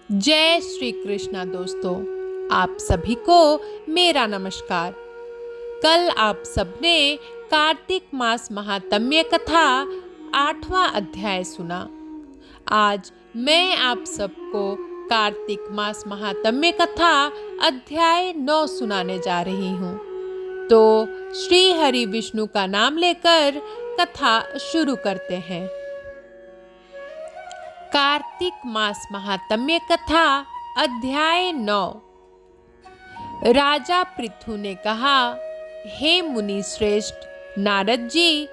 जय श्री कृष्णा दोस्तों, आप सभी को मेरा नमस्कार। कल आप सबने कार्तिक मास महात्म्य कथा 8वां अध्याय सुना। आज मैं आप सबको कार्तिक मास महात्म्य कथा अध्याय 9 सुनाने जा रही हूँ। तो श्री हरि विष्णु का नाम लेकर कथा शुरू करते हैं। कार्तिक मास महात्म्य कथा अध्याय 9। राजा पृथु ने कहा, हे मुनि श्रेष्ठ नारद जी,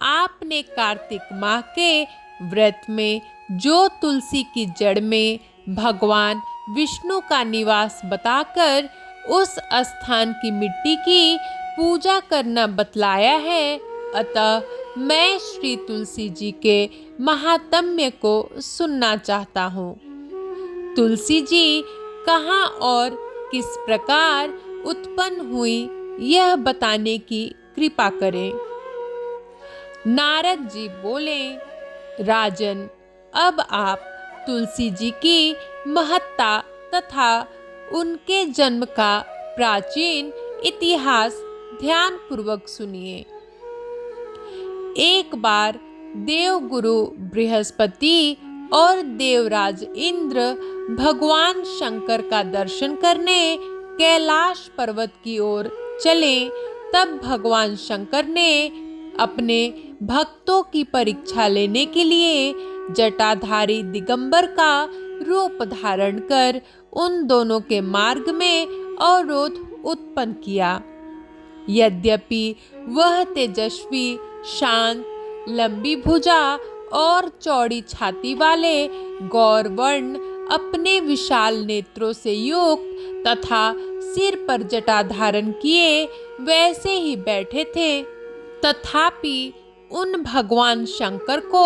आपने कार्तिक माह के व्रत में जो तुलसी की जड़ में भगवान विष्णु का निवास बताकर उस स्थान की मिट्टी की पूजा करना बतलाया है, अतः मैं श्री तुलसी जी के महात्म्य को सुनना चाहता हूँ। तुलसी जी कहाँ और किस प्रकार उत्पन्न हुई, यह बताने की कृपा करें। नारद जी बोले, राजन, अब आप तुलसी जी की महत्ता तथा उनके जन्म का प्राचीन इतिहास ध्यान पूर्वक सुनिए। एक बार देवगुरु बृहस्पति और देवराज इंद्र भगवान शंकर का दर्शन करने कैलाश पर्वत की ओर चले। तब भगवान शंकर ने अपने भक्तों की परीक्षा लेने के लिए जटाधारी दिगंबर का रूप धारण कर उन दोनों के मार्ग में अवरोध उत्पन्न किया। यद्यपि वह तेजस्वी, शांत, लंबी भुजा और चौड़ी छाती वाले गौरवर्ण अपने विशाल नेत्रों से युक्त तथा सिर पर जटा धारण किए वैसे ही बैठे थे, तथापि उन भगवान शंकर को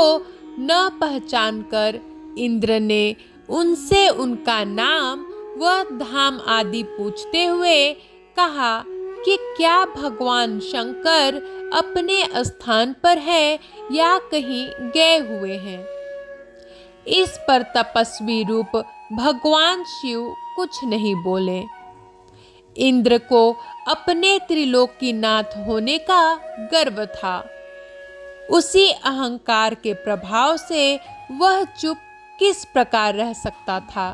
न पहचानकर इंद्र ने उनसे उनका नाम व धाम आदि पूछते हुए कहा कि क्या भगवान शंकर अपने स्थान पर है या कहीं गए हुए हैं। इस पर तपस्वी रूप भगवान शिव कुछ नहीं बोले। इंद्र को अपने त्रिलोकीनाथ होने का गर्व था। उसी अहंकार के प्रभाव से वह चुप किस प्रकार रह सकता था।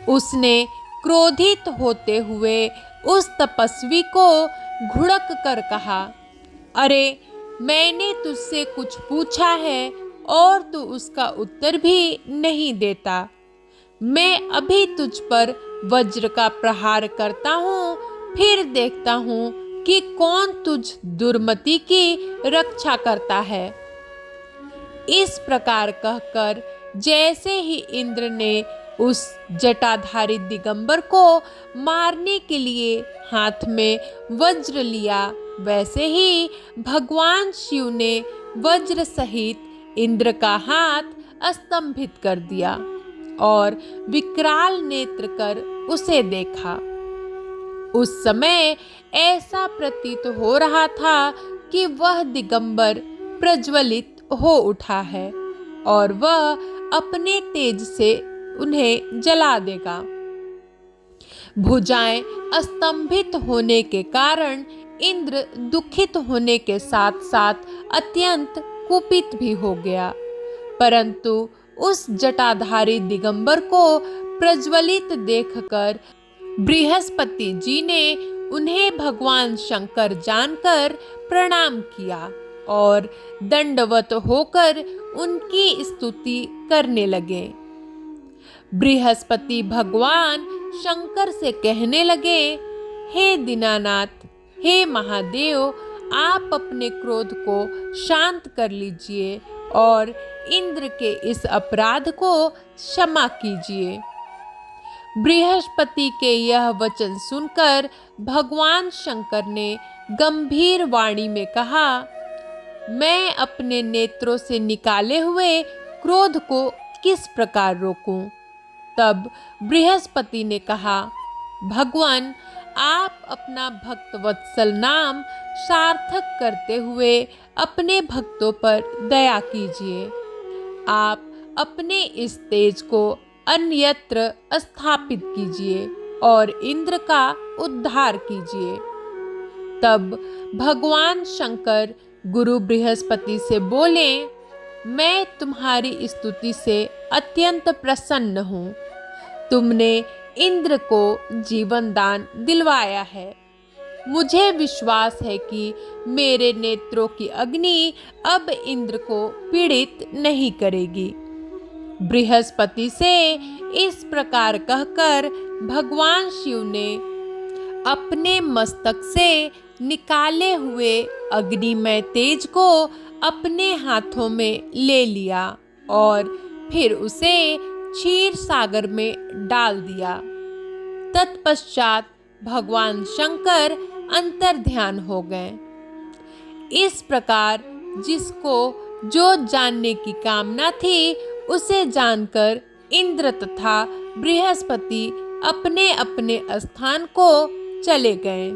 उसने क्रोधित होते हुए उस तपस्वी को घुड़क कर कहा, अरे, मैंने तुझसे कुछ पूछा है और तू उसका उत्तर भी नहीं देता। मैं अभी तुझ पर वज्र का प्रहार करता हूँ, फिर देखता हूँ कि कौन तुझ दुर्मति की रक्षा करता है। इस प्रकार कहकर जैसे ही इंद्र ने उस जटाधारी दिगंबर को मारने के लिए हाथ में वज्र लिया, वैसे ही भगवान शिव ने वज्र सहित इंद्र का हाथ स्तंभित कर दिया और विकराल नेत्र कर उसे देखा। उस समय ऐसा प्रतीत हो रहा था कि वह दिगंबर प्रज्वलित हो उठा है और वह अपने तेज से उन्हें जला देगा। भुजाएं स्तंभित होने के कारण इंद्र दुखित होने के साथ साथ अत्यंत कुपित भी हो गया, परंतु उस जटाधारी दिगंबर को प्रज्वलित देखकर बृहस्पति जी ने उन्हें भगवान शंकर जानकर प्रणाम किया और दंडवत होकर उनकी स्तुति करने लगे। बृहस्पति भगवान शंकर से कहने लगे, हे दीनानाथ, हे महादेव, आप अपने क्रोध को शांत कर लीजिए और इंद्र के इस अपराध को क्षमा कीजिए। बृहस्पति के यह वचन सुनकर भगवान शंकर ने गंभीर वाणी में कहा, मैं अपने नेत्रों से निकाले हुए क्रोध को किस प्रकार रोकूं? तब बृहस्पति ने कहा, भगवान, आप अपना भक्त वत्सल नाम सार्थक करते हुए अपने भक्तों पर दया कीजिए। आप अपने इस तेज को अन्यत्र स्थापित कीजिए और इंद्र का उद्धार कीजिए। तब भगवान शंकर गुरु बृहस्पति से बोले, मैं तुम्हारी स्तुति से अत्यंत प्रसन्न हूँ। तुमने इंद्र को जीवन दान दिलवाया है। मुझे विश्वास है कि मेरे नेत्रों की अग्नि अब इंद्र को पीड़ित नहीं करेगी। बृहस्पति से इस प्रकार कहकर भगवान शिव ने अपने मस्तक से निकाले हुए अग्निमय तेज को अपने हाथों में ले लिया और फिर उसे क्षीर सागर में डाल दिया। तत्पश्चात भगवान शंकर अंतर्ध्यान हो गए। इस प्रकार जिसको जो जानने की कामना थी उसे जानकर इंद्र तथा बृहस्पति अपने अपने स्थान को चले गए।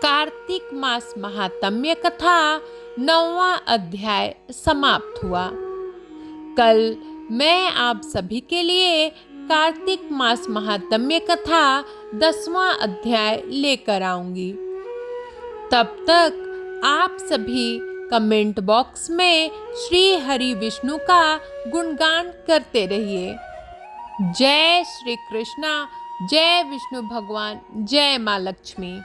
कार्तिक मास महात्म्य कथा 9वां अध्याय समाप्त हुआ। कल मैं आप सभी के लिए कार्तिक मास महात्म्य कथा 10वां अध्याय लेकर आऊंगी। तब तक आप सभी कमेंट बॉक्स में श्री हरि विष्णु का गुणगान करते रहिए। जय श्री कृष्णा, जय विष्णु भगवान, जय माँ लक्ष्मी।